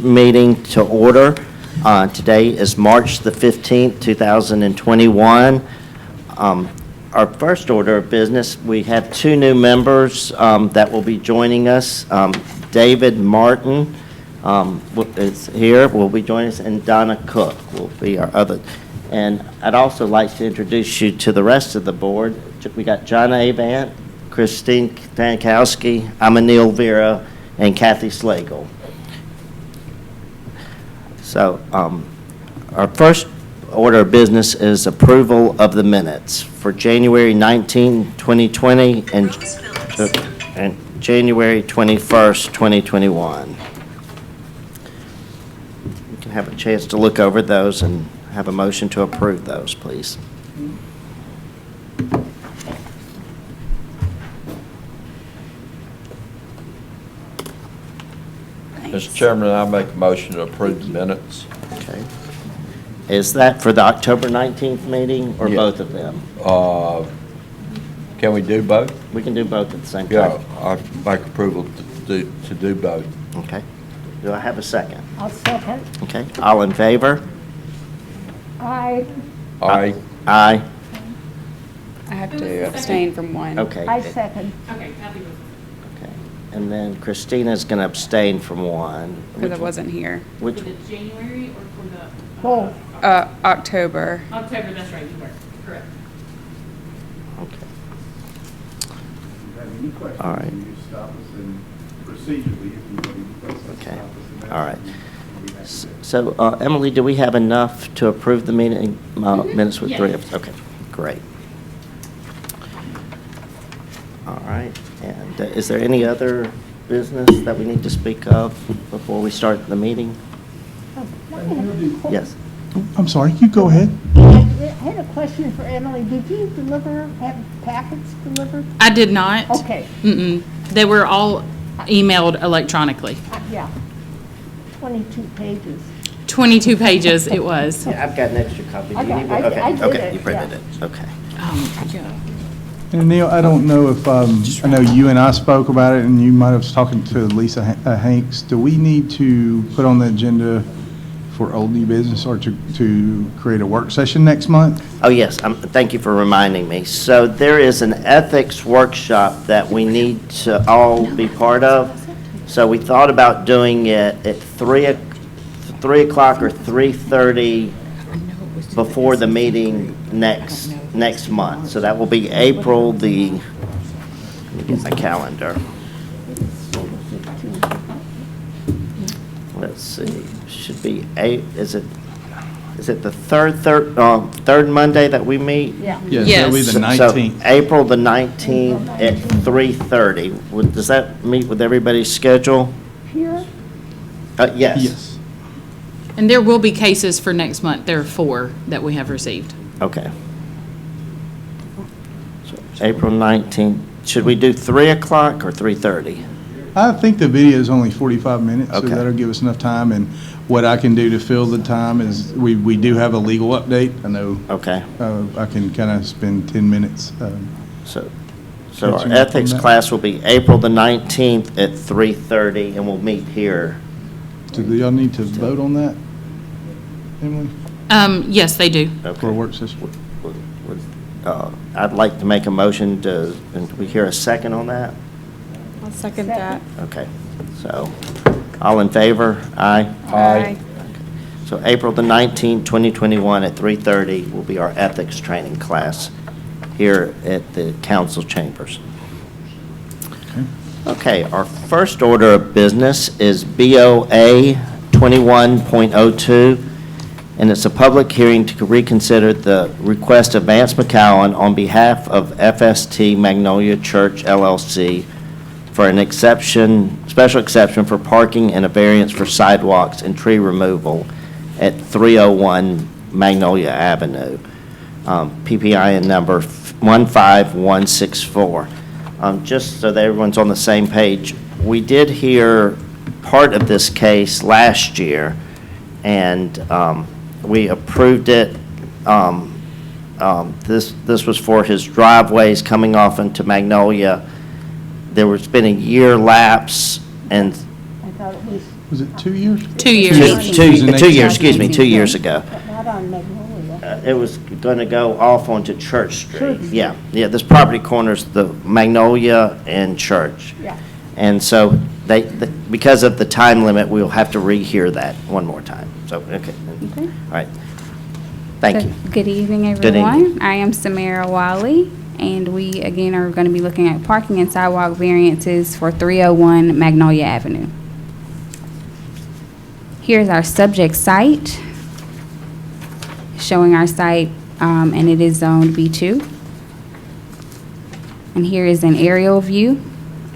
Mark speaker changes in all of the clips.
Speaker 1: meeting to order. Today is March the 15th, 2021. Our first order of business, we have two new members that will be joining us. David Martin is here, will be joining us, and Donna Cook will be our other. And I'd also like to introduce you to the rest of the board. We got John Avant, Christine Stankowski, Amanil Vera, and Kathy Slagle. So our first order of business is approval of the minutes for January 19, 2020, and January 21st, 2021. You can have a chance to look over those and have a motion to approve those, please.
Speaker 2: Mr. Chairman, I make a motion to approve the minutes.
Speaker 1: Okay. Is that for the October 19th meeting or
Speaker 2: Yeah.
Speaker 1: both of them?
Speaker 2: Can we do both?
Speaker 1: We can do both at the same
Speaker 2: Yeah,
Speaker 1: time.
Speaker 2: I make approval to do both.
Speaker 1: Okay. Do I have a second?
Speaker 3: I'll second.
Speaker 1: Okay. All in favor?
Speaker 3: I
Speaker 2: Aye.
Speaker 1: Aye.
Speaker 4: I have to abstain from one.
Speaker 1: Okay.
Speaker 3: second.
Speaker 5: Okay, Kathy was.
Speaker 1: Okay. And then Christina's going to abstain from one.
Speaker 4: Because I wasn't here.
Speaker 1: Which,
Speaker 5: For the January or for the?
Speaker 3: Both.
Speaker 4: October.
Speaker 5: October, that's right, you were, correct.
Speaker 1: okay.
Speaker 6: Have any questions?
Speaker 1: All right.
Speaker 6: You can stop us and procedurally, if you have any questions,
Speaker 1: Okay.
Speaker 6: stop us and
Speaker 1: All
Speaker 6: ask
Speaker 1: right.
Speaker 6: us, and we'll be happy to-
Speaker 1: So, Emily, do we have enough to approve the meeting, minutes with three of us? Okay, great. All right, and is there any other business that we need to speak of before we start the meeting? Yes.
Speaker 7: I'm sorry, you go ahead.
Speaker 3: I had a question for Emily. Did you have packets delivered?
Speaker 5: I did not.
Speaker 3: Okay,
Speaker 5: They were all emailed electronically.
Speaker 3: yeah. 22 pages.
Speaker 5: 22 pages it was.
Speaker 1: Yeah, I've got an extra copy. Do you need one?
Speaker 3: I
Speaker 1: Okay,
Speaker 3: did
Speaker 1: okay,
Speaker 3: it,
Speaker 1: you printed
Speaker 3: yeah.
Speaker 1: it, okay.
Speaker 5: Yeah.
Speaker 7: And Neil, I don't know if, I know you and I spoke about it, and you might have was talking to Lisa Hanks. Do we need to put on the agenda for old new business or to create a work session next month?
Speaker 1: Oh, yes, thank you for reminding me. So there is an ethics workshop that we need to all be part of. So we thought about doing it at 3 o'clock or 3:30 before the meeting next month. So that will be April the, let me get my calendar. Let's see, should be is it the third Monday that we meet?
Speaker 3: Yeah.
Speaker 7: Yes, that'll be the
Speaker 1: So
Speaker 7: 19th.
Speaker 1: April the 19th at 3:30. Does that meet with everybody's schedule?
Speaker 3: Here?
Speaker 1: Yes.
Speaker 7: Yes.
Speaker 5: And there will be cases for next month. There are 4 that we have received.
Speaker 1: Okay. So April 19th. Should we do 3 o'clock or 3:30?
Speaker 7: I think the video is only 45 minutes, so
Speaker 1: Okay.
Speaker 7: that'll give us enough time. And what I can do to fill the time is, we do have a legal update. I know
Speaker 1: Okay.
Speaker 7: I can kind of spend 10 minutes.
Speaker 1: So our
Speaker 7: Catching up on
Speaker 1: ethics
Speaker 7: that.
Speaker 1: class will be April the 19th at 3:30, and we'll meet here.
Speaker 7: Do y'all need to vote on that, Emily,
Speaker 5: Yes, they do.
Speaker 7: for a
Speaker 1: Okay.
Speaker 7: work session?
Speaker 1: I'd like to make a motion and we hear a second on that?
Speaker 4: I'll second that.
Speaker 1: Okay, so, all in favor? Aye?
Speaker 4: Aye.
Speaker 1: So April the 19th, 2021 at 3:30 will be our ethics training class here at the council chambers. Okay, our first order of business is BOA 21.02, and it's a public hearing to reconsider the request of Vance McCowan on behalf of FST Magnolia Church LLC for an special exception for parking and a variance for sidewalks and tree removal at 301 Magnolia Avenue, PPIN number 15164. Just so that everyone's on the same page, we did hear part of this case last year, and we approved it. This was for his driveways coming off into Magnolia. There was been a year lapse, and
Speaker 3: I thought it was
Speaker 7: Was it 2 years?
Speaker 5: 2 years.
Speaker 1: Two years, excuse me, 2 years ago.
Speaker 3: But not on Magnolia.
Speaker 1: It was going to go off onto Church Street.
Speaker 3: Church.
Speaker 1: Yeah, this property corners the Magnolia and Church.
Speaker 3: Yeah.
Speaker 1: And so because of the time limit, we'll have to rehear that one more time. So, okay. All right. Thank you.
Speaker 4: Good evening,
Speaker 1: Good
Speaker 4: everyone.
Speaker 1: evening.
Speaker 4: I am Samara Wiley, and we, again, are going to be looking at parking and sidewalk variances for 301 Magnolia Avenue. Here's our subject site, showing our site, and it is zoned B2. And here is an aerial view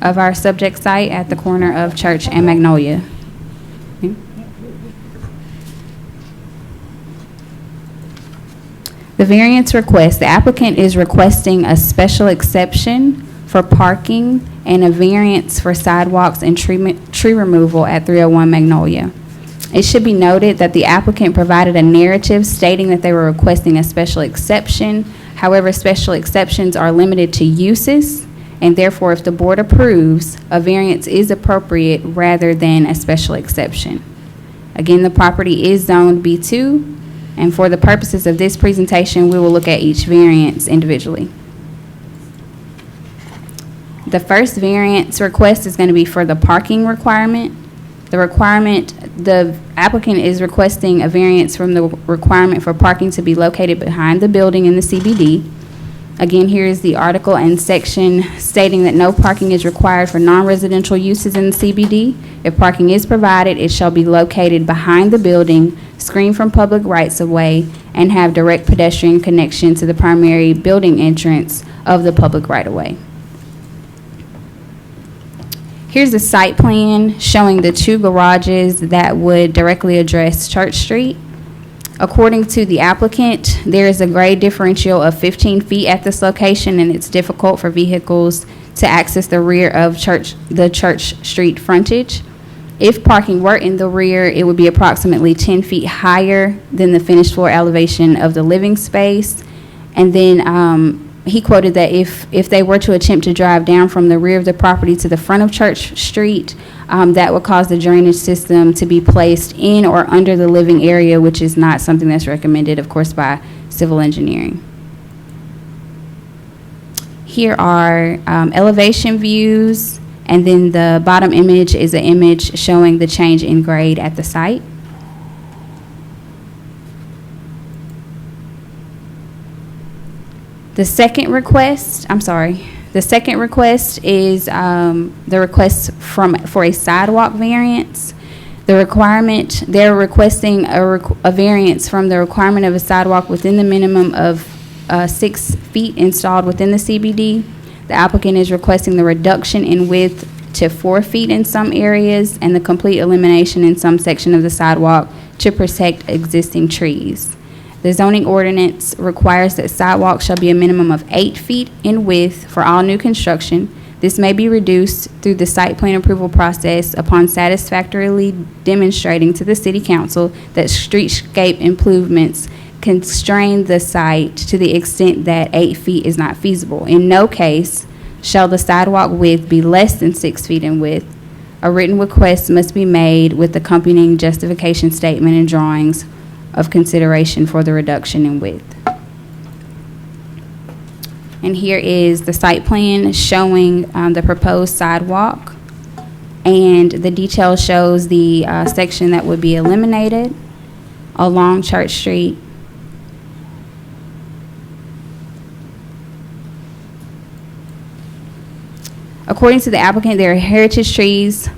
Speaker 4: of our subject site at the corner of Church and Magnolia. Okay. The variance request, the applicant is requesting a special exception for parking and a variance for sidewalks and tree removal at 301 Magnolia. It should be noted that the applicant provided a narrative stating that they were requesting a special exception. However, special exceptions are limited to uses, and therefore, if the board approves, a variance is appropriate rather than a special exception. Again, the property is zoned B2, and for the purposes of this presentation, we will look at each variance individually. The first variance request is going to be for the parking requirement. The applicant is requesting a variance from the requirement for parking to be located behind the building in the CBD. Again, here is the article and section stating that no parking is required for non-residential uses in the CBD. If parking is provided, it shall be located behind the building, screened from public rights-of-way, and have direct pedestrian connection to the primary building entrance of the public right-of-way. Here's a site plan showing the 2 garages that would directly address Church Street. According to the applicant, there is a grade differential of 15 feet at this location, and it's difficult for vehicles to access the rear of the Church Street frontage. If parking were in the rear, it would be approximately 10 feet higher than the finished floor elevation of the living space. And then he quoted that if they were to attempt to drive down from the rear of the property to the front of Church Street, that would cause the drainage system to be placed in or under the living area, which is not something that's recommended, of course, by civil engineering. Here are elevation views, and then the bottom image is an image showing the change in grade at the site. The second request is the request for a sidewalk variance. They're requesting a variance from the requirement of a sidewalk within the minimum of 6 feet installed within the CBD. The applicant is requesting the reduction in width to 4 feet in some areas and the complete elimination in some section of the sidewalk to protect existing trees. The zoning ordinance requires that sidewalks shall be a minimum of 8 feet in width for all new construction. This may be reduced through the site plan approval process upon satisfactorily demonstrating to the city council that streetscape improvements constrain the site to the extent that 8 feet is not feasible. In no case shall the sidewalk width be less than 6 feet in width. A written request must be made with accompanying justification statement and drawings of consideration for the reduction in width. And here is the site plan showing the proposed sidewalk, and the detail shows the section that would be eliminated along Church Street. According to the applicant, there are heritage trees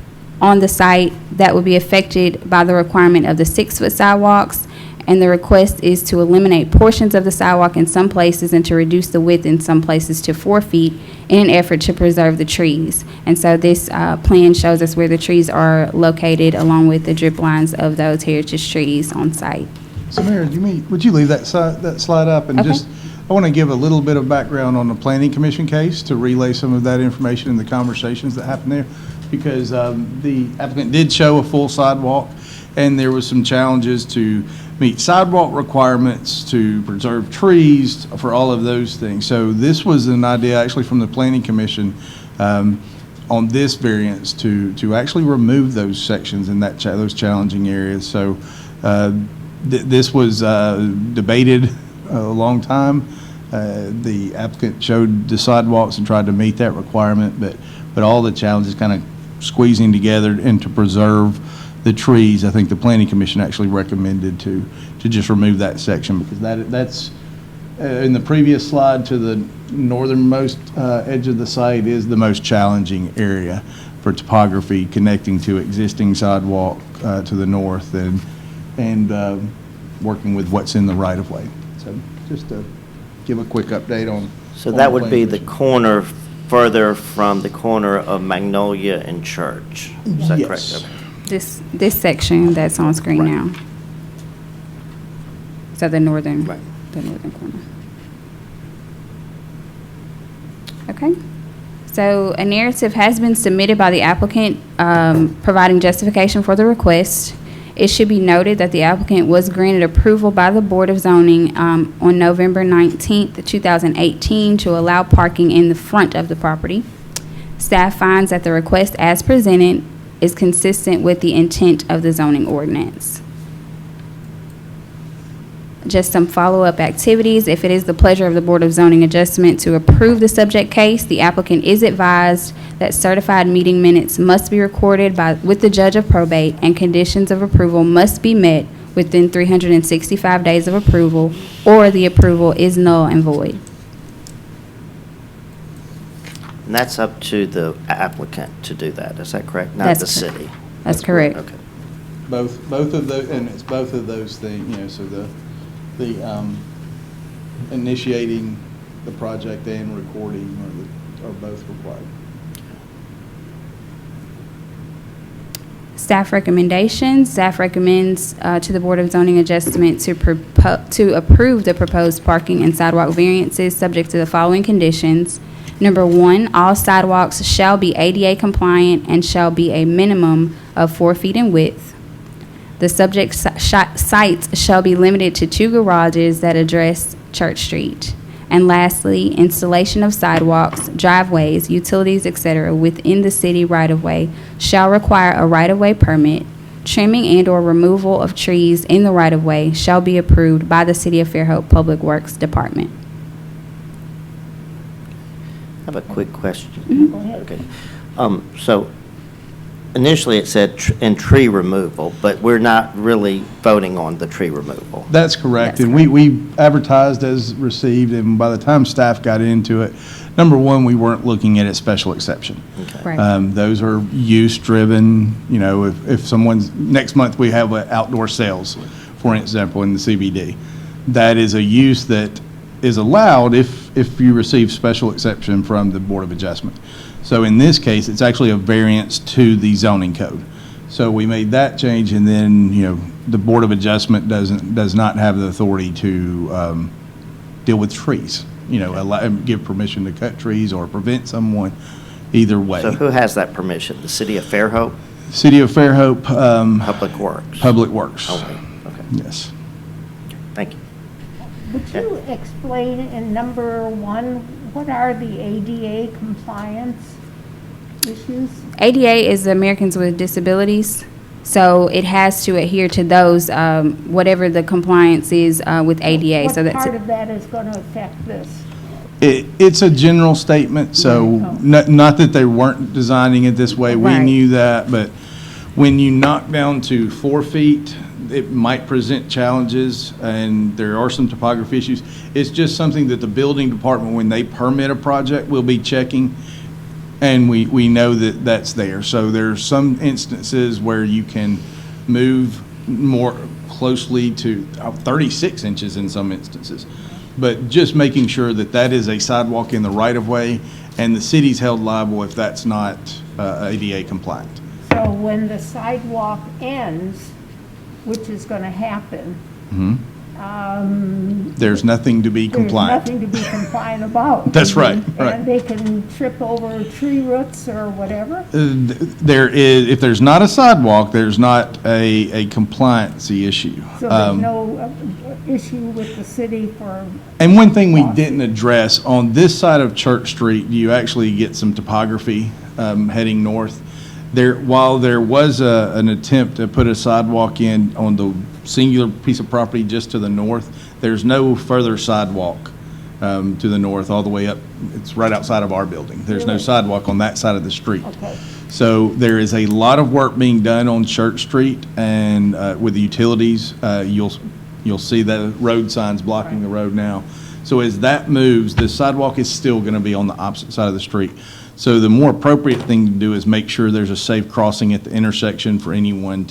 Speaker 4: on the site that would be affected by the requirement of the 6-foot sidewalks, and the request is to eliminate portions of the sidewalk in some places and to reduce the width in some places to 4 feet in an effort to preserve the trees. And so this plan shows us where the trees are located along with the drip lines of those heritage trees on site.
Speaker 7: So Mayor, would you leave that slide up and
Speaker 4: Okay.
Speaker 7: just, I want to give a little bit of background on the Planning Commission case to relay some of that information in the conversations that happened there, because the applicant did show a full sidewalk, and there was some challenges to meet sidewalk requirements, to preserve trees, for all of those things. So this was an idea actually from the Planning Commission. on this variance to actually remove those sections in those challenging areas. So this was debated a long time. The applicant showed the sidewalks and tried to meet that requirement, but all the challenges kind of squeezing together and to preserve the trees. I think the Planning Commission actually recommended to just remove that section because that's in the previous slide to the northernmost edge of the site is the most challenging area for topography, connecting to existing sidewalk to the north and working with what's in the right of way. So just to give a quick update on.
Speaker 1: So
Speaker 7: on
Speaker 1: that would be
Speaker 7: Planning
Speaker 1: the
Speaker 7: Commission.
Speaker 1: corner further from the corner of Magnolia and Church. Is that correct?
Speaker 7: Yes.
Speaker 1: Okay.
Speaker 4: This section that's on screen
Speaker 1: Right.
Speaker 4: now. So the northern
Speaker 1: Right.
Speaker 4: corner. Okay. So a narrative has been submitted by the applicant providing justification for the request. It should be noted that the applicant was granted approval by the Board of Zoning on November 19th, 2018 to allow parking in the front of the property. Staff finds that the request as presented is consistent with the intent of the zoning ordinance. Just some follow-up activities. If it is the pleasure of the Board of Zoning Adjustment to approve the subject case, the applicant is advised that certified meeting minutes must be recorded with the judge of probate, and conditions of approval must be met within 365 days of approval, or the approval is null and void.
Speaker 1: And that's up to the applicant to do that, is that correct? Not
Speaker 4: That's
Speaker 1: the
Speaker 4: correct.
Speaker 1: city?
Speaker 4: That's correct.
Speaker 1: Okay.
Speaker 7: Both of those, and it's both of those things, so the initiating the project and recording are both required.
Speaker 4: Staff recommendations. Staff recommends to the Board of Zoning Adjustment to approve the proposed parking and sidewalk variances subject to the following conditions. Number 1, all sidewalks shall be ADA compliant and shall be a minimum of 4 feet in width. The subject sites shall be limited to 2 garages that address Church Street. And lastly, installation of sidewalks, driveways, utilities, etc. within the city right-of-way shall require a right-of-way permit. Trimming and/or removal of trees in the right-of-way shall be approved by the City of Fairhope Public Works Department.
Speaker 1: I have a quick question.
Speaker 3: Go ahead.
Speaker 1: Okay. So initially it said and tree removal, but we're not really voting on the tree removal.
Speaker 7: That's correct.
Speaker 4: That's
Speaker 7: And we advertised as received, and by the time staff got into it, number one, we weren't looking at a special exception.
Speaker 1: Okay.
Speaker 4: Right.
Speaker 7: Those are use-driven, if someone's, next month we have outdoor sales, for example, in the CBD. That is a use that is allowed if you receive special exception from the Board of Adjustment. So in this case, it's actually a variance to the zoning code. So we made that change, and then, the Board of Adjustment does not have the authority to deal with trees, give permission to cut trees or prevent someone, either way.
Speaker 1: So who has that permission? The city of Fairhope?
Speaker 7: City of Fairhope,
Speaker 1: Public Works?
Speaker 7: Public Works.
Speaker 1: Okay, okay.
Speaker 7: Yes.
Speaker 1: Thank you.
Speaker 3: Would you explain in number 1, what are the ADA compliance issues?
Speaker 4: ADA is the Americans with Disabilities, so it has to adhere to those, whatever the compliance is with ADA. So
Speaker 3: What
Speaker 4: that's
Speaker 3: part of that is going to affect this?
Speaker 7: It's a general statement, so not that they weren't designing it this way. We
Speaker 4: Right.
Speaker 7: knew that, but when you knock down to 4 feet, it might present challenges, and there are some topography issues. It's just something that the building department, when they permit a project, will be checking, and we know that that's there. So there's some instances where you can move more closely to 36 inches in some instances. But just making sure that that is a sidewalk in the right-of-way, and the city's held liable if that's not ADA compliant.
Speaker 3: So when the sidewalk ends, which is going to happen,
Speaker 7: Mhm. There's nothing to be compliant.
Speaker 3: There's nothing to be compliant about.
Speaker 7: That's right, right.
Speaker 3: And they can trip over tree roots or whatever?
Speaker 7: There is, if there's not a sidewalk, there's not a compliancy issue.
Speaker 3: So there's no issue with the city for,
Speaker 7: And one thing we didn't address, on this side of Church Street, you actually get some topography heading north. While there was an attempt to put a sidewalk in on the singular piece of property just to the north, there's no further sidewalk to the north all the way up. It's right outside of our building. There's no sidewalk on that side of the street.
Speaker 3: okay.
Speaker 7: So there is a lot of work being done on Church Street, and with the utilities, you'll see the road signs blocking the road now. So as that moves, the sidewalk is still going to be on the opposite side of the street. So the more appropriate thing to do is make sure there's a safe crossing at the intersection for anyone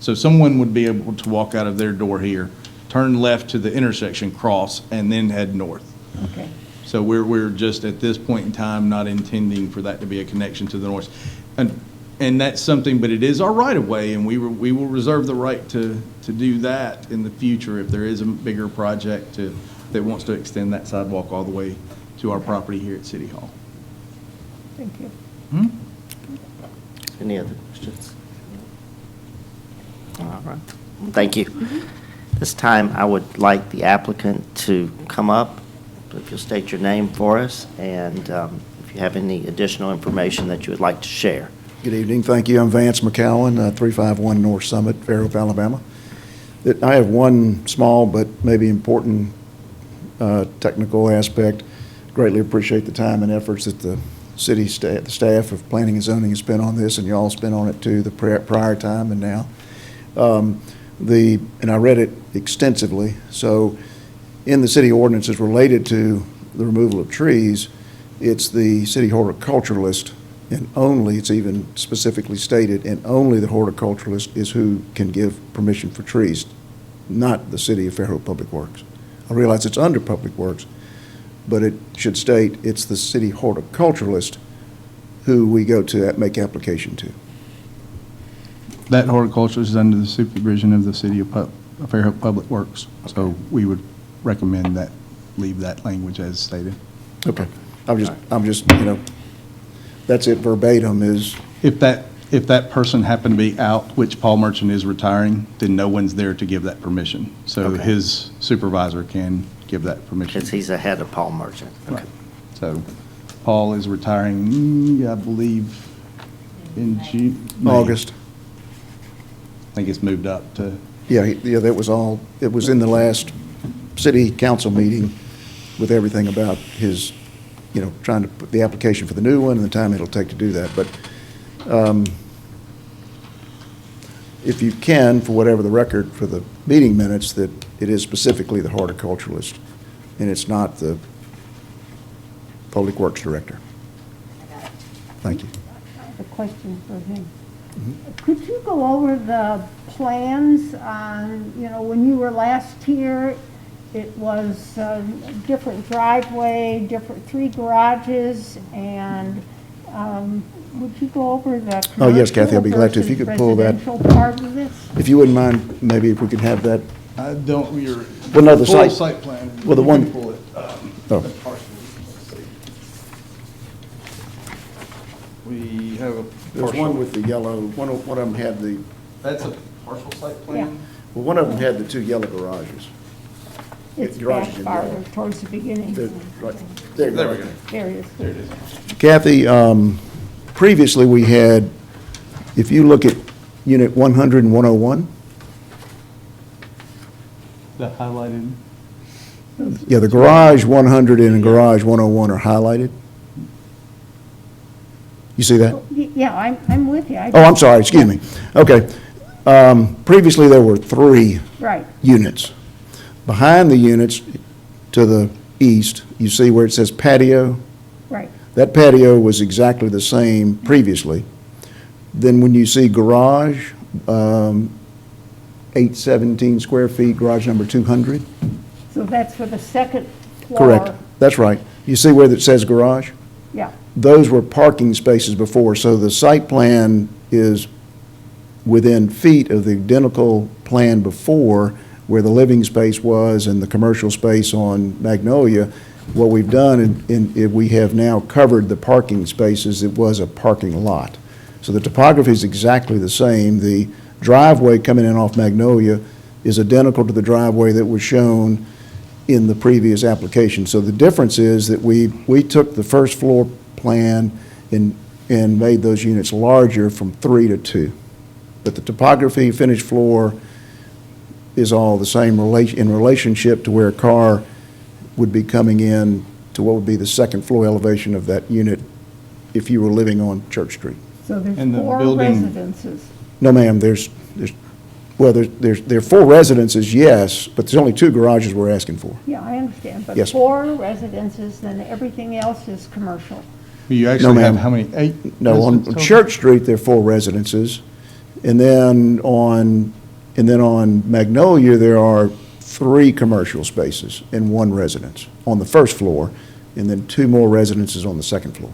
Speaker 7: so someone would be able to walk out of their door here, turn left to the intersection, cross, and then head north.
Speaker 3: Okay.
Speaker 7: So we're just at this point in time not intending for that to be a connection to the north. And that's something, but it is our right of way, and we will reserve the right to do that in the future if there is a bigger project that wants to extend that sidewalk all the way to our property here at City Hall.
Speaker 3: Thank you.
Speaker 1: Any other questions? All right. Thank you. This time, I would like the applicant to come up, if you'll state your name for us, and if you have any additional information that you would like to share.
Speaker 8: Good evening. Thank you. I'm Vance McCowan, 351 North Summit, Fairhope, Alabama. I have one small but maybe important technical aspect. Greatly appreciate the time and efforts that the city staff, the staff of planning and zoning has spent on this, and you all spent on it too, the prior time and now. And I read it extensively. So in the city ordinances related to the removal of trees, it's the city horticulturalist, and only, it's even specifically stated, and only the horticulturalist is who can give permission for trees, not the city of Fairhope Public Works. I realize it's under Public Works, but it should state it's the city horticulturalist who we go to make application to.
Speaker 7: That horticulturalist is under the supervision of the City of Fairhope Public Works. So we would recommend that, leave that language as stated.
Speaker 8: Okay. I'm just, that's it verbatim is,
Speaker 7: If that person happened to be out, which Paul Merchant is retiring, then no one's there to give that permission. So
Speaker 1: Okay.
Speaker 7: his supervisor can give that permission.
Speaker 1: Because he's ahead of Paul Merchant.
Speaker 7: Right. So Paul is retiring, I believe, in May.
Speaker 8: August.
Speaker 7: I think it's moved up to,
Speaker 8: Yeah, that was all, it was in the last city council meeting with everything about his, trying to put the application for the new one and the time it'll take to do that. But if you can, for whatever the record for the meeting minutes, that it is specifically the horticulturalist and it's not the Public Works Director. Thank you.
Speaker 3: I have a question for him. Could you go over the plans on, when you were last here, it was a different driveway, three garages, and would you go over the
Speaker 8: Oh, yes, Kathy, I'd be glad to. If you could pull that.
Speaker 3: residential part of this?
Speaker 8: If you wouldn't mind, maybe if we could have that.
Speaker 7: I don't, your
Speaker 8: Well, no, the
Speaker 7: full
Speaker 8: site-
Speaker 7: plan.
Speaker 8: well, the
Speaker 7: you
Speaker 8: one-
Speaker 7: can pull it,
Speaker 8: Oh.
Speaker 7: the parcel. Let's see. We have a
Speaker 8: There's one
Speaker 7: partial,
Speaker 8: with the yellow, one of them had the,
Speaker 7: that's a partial site plan?
Speaker 8: well, one of them had the two yellow garages.
Speaker 3: It's
Speaker 8: Garages
Speaker 3: back
Speaker 8: in
Speaker 3: farther
Speaker 8: yellow.
Speaker 3: towards the beginning.
Speaker 8: Right, there you
Speaker 7: There
Speaker 8: go.
Speaker 7: we go.
Speaker 3: There it is.
Speaker 7: There it is.
Speaker 8: Kathy, previously we had, if you look at Unit 100 and 101,
Speaker 7: That highlighted,
Speaker 8: yeah, the garage 100 and garage 101 are highlighted. You see that?
Speaker 3: Yeah, I'm with you.
Speaker 8: Oh, I'm sorry, excuse me. Okay. Previously, there were 3
Speaker 3: Right,
Speaker 8: units. Behind the units, to the east, you see where it says patio?
Speaker 3: right.
Speaker 8: That patio was exactly the same previously. Then when you see garage, 817 square feet, garage number 200?
Speaker 3: So that's for the second floor?
Speaker 8: Correct. That's right. You see where it says garage?
Speaker 3: Yeah,
Speaker 8: Those were parking spaces before, so the site plan is within feet of the identical plan before where the living space was and the commercial space on Magnolia. What we've done, we have now covered the parking spaces. It was a parking lot. So the topography is exactly the same. The driveway coming in off Magnolia is identical to the driveway that was shown in the previous application. So the difference is that we took the first floor plan and made those units larger from 3 to 2. But the topography, finished floor is all the same in relationship to where a car would be coming in to what would be the second floor elevation of that unit if you were living on Church Street.
Speaker 3: So there's
Speaker 7: And the
Speaker 3: 4
Speaker 7: building-
Speaker 3: residences.
Speaker 8: No, ma'am, there are 4 residences, yes, but there's only 2 garages we're asking for.
Speaker 3: Yeah, I understand, but
Speaker 8: Yes.
Speaker 3: 4 residences, then everything else is commercial.
Speaker 7: You actually have
Speaker 8: ma'am.
Speaker 7: how many, 8?
Speaker 8: No, on
Speaker 7: residents total?
Speaker 8: Church Street, there are 4 residences, and then on Magnolia, there are 3 commercial spaces and 1 residence on the first floor, and then 2 more residences on the second floor.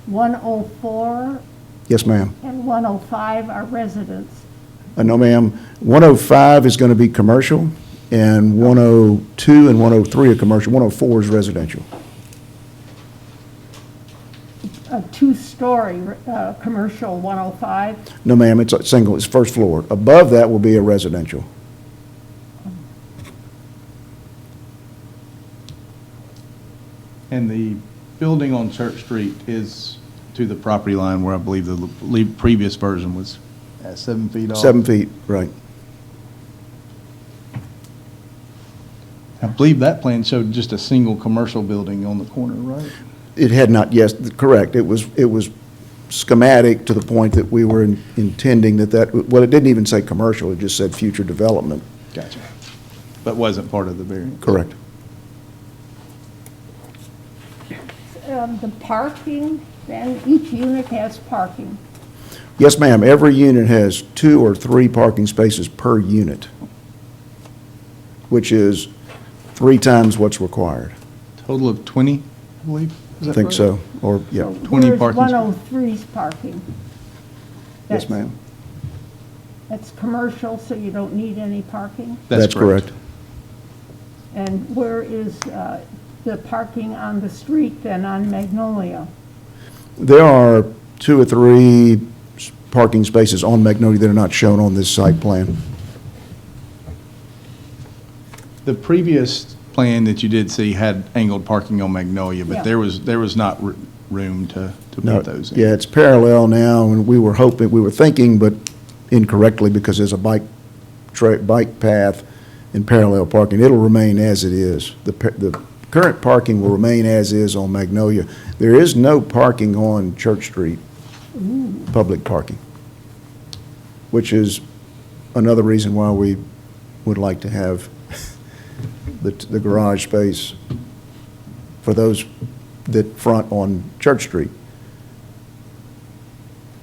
Speaker 3: 104
Speaker 8: Yes, ma'am.
Speaker 3: and 105 are residents.
Speaker 8: No, ma'am. 105 is going to be commercial, and 102 and 103 are commercial. 104 is residential.
Speaker 3: A 2-story commercial 105.
Speaker 8: No, ma'am, it's a single, it's first floor. Above that will be a residential.
Speaker 7: And the building on Church Street is to the property line where I believe the previous version was at 7 feet off.
Speaker 8: 7 feet, right.
Speaker 7: I believe that plan showed just a single commercial building on the corner, right?
Speaker 8: It had not, yes, correct. It was schematic to the point that we were intending well, it didn't even say commercial, it just said future development.
Speaker 7: Gotcha. But wasn't part of the variance.
Speaker 8: Correct.
Speaker 3: The parking, then each unit has parking.
Speaker 8: Yes, ma'am, every unit has 2 or 3 parking spaces per unit, which is 3 times what's required.
Speaker 7: Total of 20, I believe? Is
Speaker 8: I
Speaker 7: that
Speaker 8: think
Speaker 7: right?
Speaker 8: so, or, yeah.
Speaker 3: So
Speaker 7: 20
Speaker 3: where's
Speaker 7: parking spaces.
Speaker 3: 103's parking?
Speaker 8: Yes,
Speaker 3: That's-
Speaker 8: ma'am.
Speaker 3: That's commercial, so you don't need any parking?
Speaker 8: That's correct.
Speaker 3: And where is the parking on the street then on Magnolia?
Speaker 8: There are 2 or 3 parking spaces on Magnolia that are not shown on this site plan.
Speaker 7: The previous plan that you did see had angled parking on Magnolia,
Speaker 3: Yeah.
Speaker 7: but there was not room to
Speaker 8: No,
Speaker 7: put those in.
Speaker 8: yeah, it's parallel now, and we were thinking, but incorrectly, because there's a bike path and parallel parking. It'll remain as it is. The current parking will remain as is on Magnolia. There is no parking on Church Street, public parking, which is another reason why we would like to have the garage space for those that front on Church Street.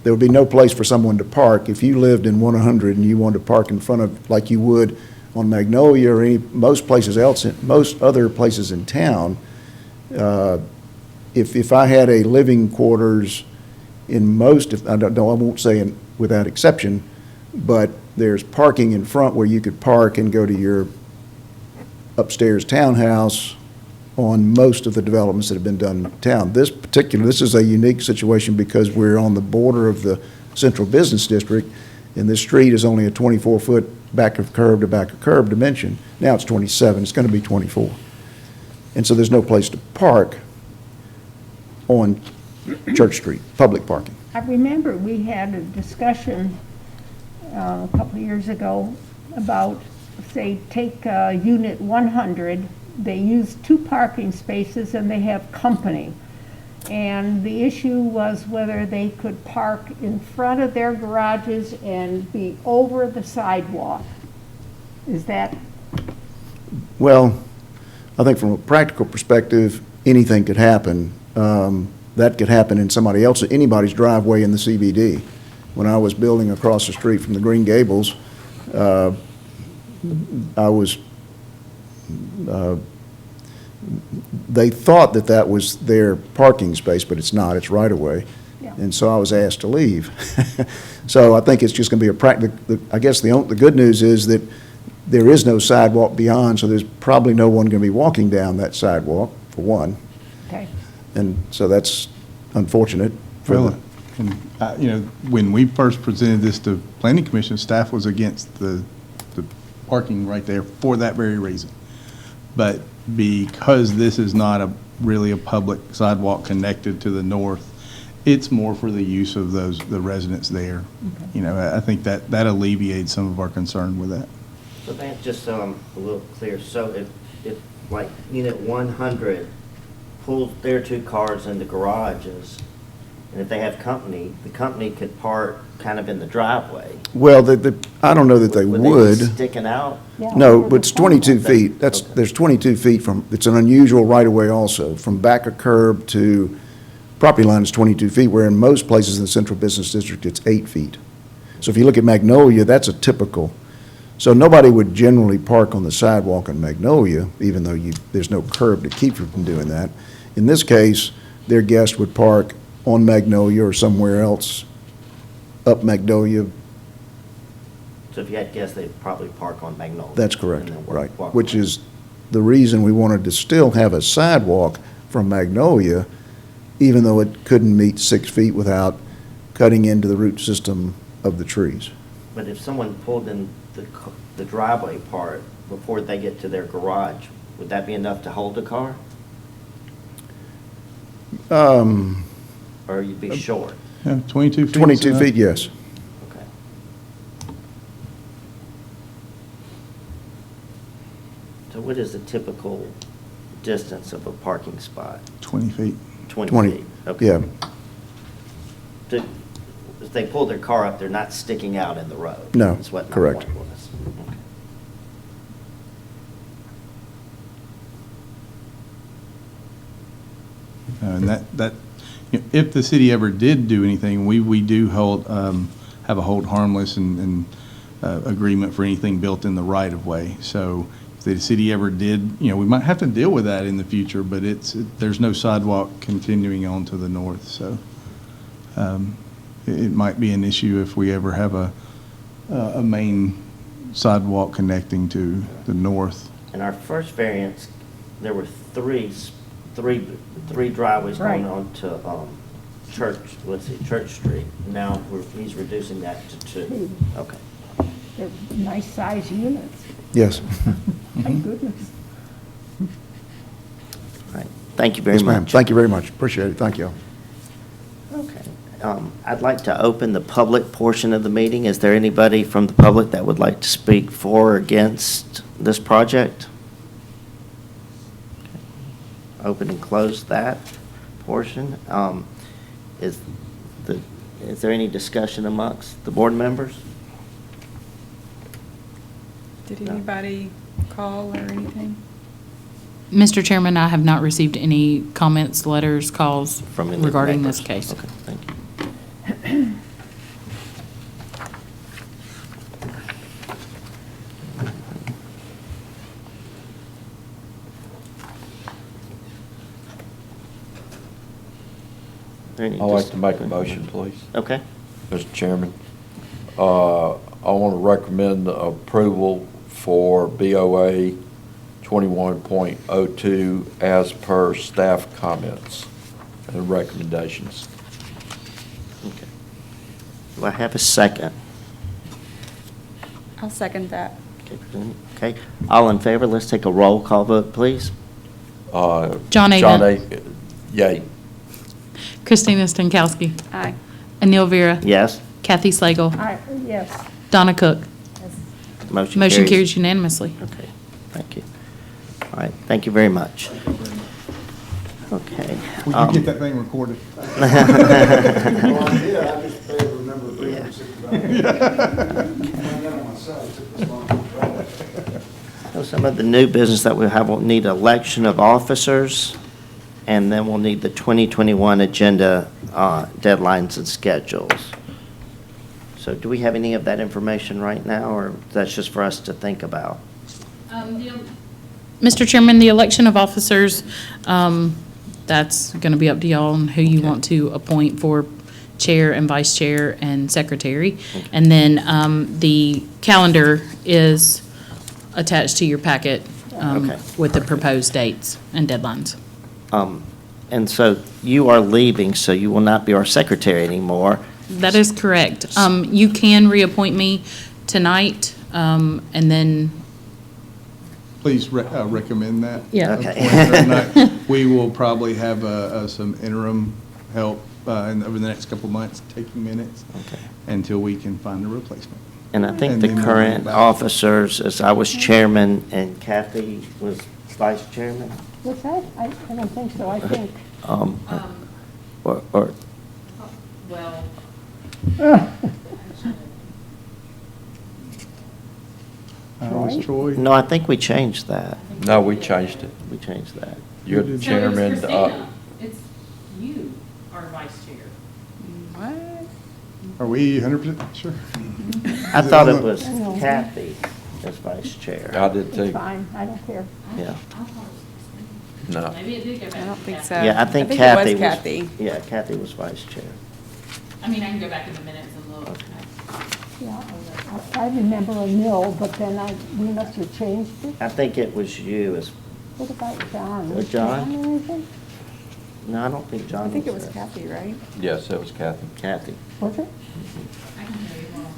Speaker 8: There would be no place for someone to park. If you lived in 100 and you wanted to park in front of, like you would on Magnolia or most other places in town, if I had a living quarters in most, I won't say without exception, but there's parking in front where you could park and go to your upstairs townhouse on most of the developments that have been done in town. This is a unique situation because we're on the border of the central business district, and this street is only a 24-foot back of curb to back of curb dimension. Now it's 27, it's going to be 24. And so there's no place to park on Church Street, public parking.
Speaker 3: I remember we had a discussion a couple of years ago about, say, take Unit 100, they use 2 parking spaces and they have company. And the issue was whether they could park in front of their garages and be over the sidewalk. Is that,
Speaker 8: Well, I think from a practical perspective, anything could happen. That could happen in anybody's driveway in the CBD. When I was building across the street from the Green Gables, they thought that was their parking space, but it's not, it's right away.
Speaker 3: Yeah.
Speaker 8: And so I was asked to leave. So I think it's just going to be I guess the good news is that there is no sidewalk beyond, so there's probably no one going to be walking down that sidewalk, for one.
Speaker 3: Okay.
Speaker 8: And so that's unfortunate. for the-
Speaker 7: Well, and, you know, when we first presented this to planning commission, staff was against the parking right there for that very reason. But because this is not really a public sidewalk connected to the north, it's more for the use of the residents there. You know, I think that alleviates some of our concern with that.
Speaker 1: So Vance, just a little clear, so if like unit 100 pulls their two cars into garages, and if they have company, the company could park kind of in the driveway.
Speaker 8: Well, I don't know that they
Speaker 1: Would
Speaker 8: would.
Speaker 1: they be sticking out?
Speaker 3: Yeah,
Speaker 8: No,
Speaker 3: over
Speaker 8: but it's
Speaker 3: the corner.
Speaker 8: 22 feet.
Speaker 1: Okay.
Speaker 8: There's 22 feet from, it's an unusual right-of-way also. From back of curb to property line is 22 feet, where in most places in the central business district, it's 8 feet. So if you look at Magnolia, that's a typical. So nobody would generally park on the sidewalk in Magnolia, even though there's no curb to keep you from doing that. In this case, their guest would park on Magnolia or somewhere else up Magnolia.
Speaker 1: So if you had guests, they'd probably park on Magnolia.
Speaker 8: That's correct,
Speaker 1: and then
Speaker 8: right.
Speaker 1: walk
Speaker 8: Which
Speaker 1: away.
Speaker 8: is the reason we wanted to still have a sidewalk from Magnolia, even though it couldn't meet 6 feet without cutting into the root system of the trees.
Speaker 1: But if someone pulled in the driveway part before they get to their garage, would that be enough to hold the car? Or you'd be short?
Speaker 7: Yeah, 22 feet.
Speaker 8: 22 feet, yes.
Speaker 1: Okay. So what is the typical distance of a parking spot?
Speaker 7: 20 feet.
Speaker 1: 20
Speaker 8: 20,
Speaker 1: feet? Okay.
Speaker 8: yeah.
Speaker 1: If they pull their car up, they're not sticking out in the road?
Speaker 8: No,
Speaker 1: Is what my
Speaker 8: correct.
Speaker 1: point was. Okay.
Speaker 7: And that, you know, if the city ever did do anything, we do have a hold harmless and agreement for anything built in the right of way. So if the city ever did, you know, we might have to deal with that in the future, but there's no sidewalk continuing on to the north, so it might be an issue if we ever have a main sidewalk connecting to the north.
Speaker 1: In our first variance, there were three driveways
Speaker 3: Right.
Speaker 1: going on to Church Street. Now, he's reducing that to two. Okay.
Speaker 3: They're nice size units.
Speaker 8: Yes.
Speaker 3: Thank goodness.
Speaker 1: All right. Thank you very
Speaker 8: Yes, ma'am.
Speaker 1: much.
Speaker 8: Thank you very much. Appreciate it. Thank you.
Speaker 1: Okay. I'd like to open the public portion of the meeting. Is there anybody from the public that would like to speak for or against this project? Open and close that portion. Is there any discussion amongst the board members?
Speaker 9: Did anybody call or anything?
Speaker 5: Mr. Chairman, I have not received any comments, letters, calls
Speaker 1: From any
Speaker 5: regarding this
Speaker 1: neighbors?
Speaker 5: case.
Speaker 1: Okay, thank you. There any
Speaker 2: I'd like
Speaker 1: dis-
Speaker 2: to make a motion, please,
Speaker 1: Okay,
Speaker 2: Mr. Chairman. I want to recommend approval for BOA 21.02 as per staff comments and recommendations.
Speaker 1: okay. Do I have a second?
Speaker 4: I'll second that.
Speaker 1: Okay, all in favor, let's take a roll call vote, please.
Speaker 5: John A.
Speaker 2: John
Speaker 5: Dent.
Speaker 2: A. Yay.
Speaker 5: Christina Stankowski.
Speaker 4: Aye.
Speaker 5: Anil Vera.
Speaker 1: Yes,
Speaker 5: Kathy Slagle.
Speaker 3: Yes.
Speaker 5: Donna Cook.
Speaker 1: motion
Speaker 5: Motion
Speaker 1: carries.
Speaker 5: carries unanimously.
Speaker 1: Okay, thank you. All right, thank you very much. Okay.
Speaker 7: Will you get that thing recorded?
Speaker 1: So some of the new business that we have, we'll need election of officers, and then we'll need the 2021 agenda deadlines and schedules. So do we have any of that information right now, or that's just for us to think about?
Speaker 5: Mr. Chairman, the election of officers, that's going to be up to y'all on who you want to appoint for chair and vice chair and secretary. And then the calendar is attached to your packet
Speaker 1: Okay.
Speaker 5: with the proposed dates and deadlines.
Speaker 1: And so you are leaving, so you will not be our secretary anymore.
Speaker 5: That is correct. You can reappoint me tonight, and then,
Speaker 7: Please recommend that.
Speaker 5: Yeah.
Speaker 1: Okay.
Speaker 7: We will probably have some interim help over the next couple of months, taking minutes,
Speaker 1: Okay.
Speaker 7: until we can find a replacement.
Speaker 1: And I think
Speaker 7: And
Speaker 1: the
Speaker 7: then we'll
Speaker 1: current
Speaker 7: go back.
Speaker 1: officers, as I was chairman and Kathy was vice chairman,
Speaker 3: What's that? I don't think so. I think,
Speaker 1: or,
Speaker 5: well,
Speaker 7: Was Troy?
Speaker 1: no, I think we changed that.
Speaker 2: No, we changed it.
Speaker 1: We changed that.
Speaker 2: You're the chairman.
Speaker 5: It's you are vice chair.
Speaker 9: What?
Speaker 7: Are we 100% sure?
Speaker 1: I thought it was
Speaker 3: No.
Speaker 1: Kathy as vice chair.
Speaker 2: I did
Speaker 3: it's
Speaker 2: too.
Speaker 3: fine. I don't care.
Speaker 1: Yeah.
Speaker 2: No.
Speaker 5: Maybe it did go back.
Speaker 9: I don't think so.
Speaker 1: Yeah, I think
Speaker 9: it
Speaker 1: Kathy
Speaker 9: was Kathy.
Speaker 1: Yeah, Kathy was vice chair.
Speaker 5: I mean, I can go back in the minutes and look.
Speaker 3: Yeah, I remember a mill, but then we must have changed it.
Speaker 1: I think it was you as,
Speaker 3: What about John?
Speaker 1: Was John?
Speaker 3: anything?
Speaker 1: no, I don't think John
Speaker 9: I
Speaker 1: was
Speaker 9: think it was
Speaker 1: there.
Speaker 9: Kathy, right?
Speaker 2: Yes, it was Kathy.
Speaker 1: Kathy.
Speaker 3: Was it?
Speaker 5: I can tell you more.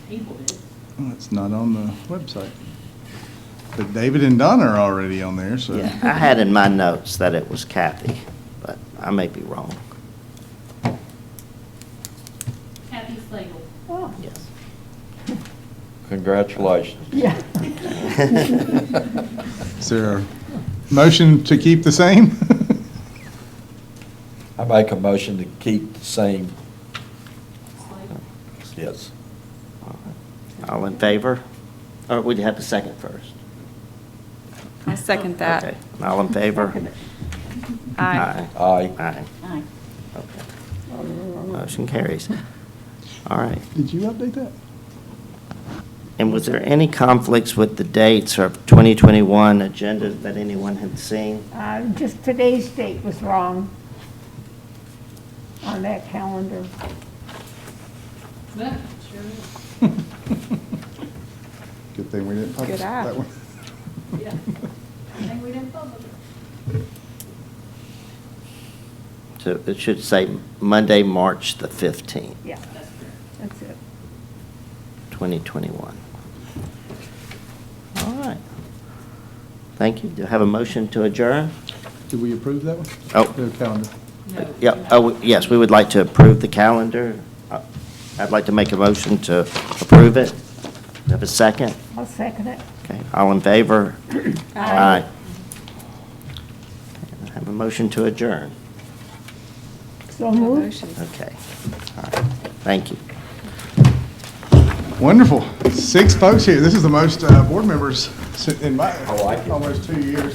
Speaker 5: People did.
Speaker 7: Well, it's not on the website. But David and Donna are already on there, so.
Speaker 1: Yeah, I had in my notes that it was Kathy, but I may be wrong.
Speaker 5: Kathy Slagle.
Speaker 3: Oh,
Speaker 1: Yes.
Speaker 2: Congratulations.
Speaker 3: yeah.
Speaker 7: Is there a motion to keep the same?
Speaker 2: I make a motion to keep the same. Yes.
Speaker 1: All in favor? Or we'd have to second first.
Speaker 9: I'll second that.
Speaker 1: Okay. All in favor?
Speaker 9: Aye.
Speaker 2: Aye.
Speaker 1: Aye.
Speaker 5: Aye.
Speaker 1: Okay. Motion carries. All right.
Speaker 7: Did you update that?
Speaker 1: And was there any conflicts with the dates of 2021 agenda that anyone had seen?
Speaker 3: Just today's date was wrong on that calendar.
Speaker 5: Yeah, sure is.
Speaker 7: Good thing we didn't publish
Speaker 9: Good eye.
Speaker 7: that one.
Speaker 5: Yeah. I think we didn't publish it.
Speaker 1: So it should say Monday, March the 15th,
Speaker 3: Yeah,
Speaker 5: That's correct.
Speaker 3: that's it.
Speaker 1: 2021. All right. Thank you. Do I have a motion to adjourn?
Speaker 7: Did we approve that one?
Speaker 1: Oh.
Speaker 7: The calendar.
Speaker 5: No.
Speaker 1: Yeah, oh, yes, we would like to approve the calendar. I'd like to make a motion to approve it. Do you have a second?
Speaker 3: I'll second it.
Speaker 1: Okay, all in favor?
Speaker 3: Aye.
Speaker 1: I have a motion to adjourn.
Speaker 3: So moved.
Speaker 9: Motion.
Speaker 1: Okay, all right, thank you.
Speaker 7: Wonderful. 6 folks here. This is the most board members in my
Speaker 2: I like it.
Speaker 7: almost 2 years.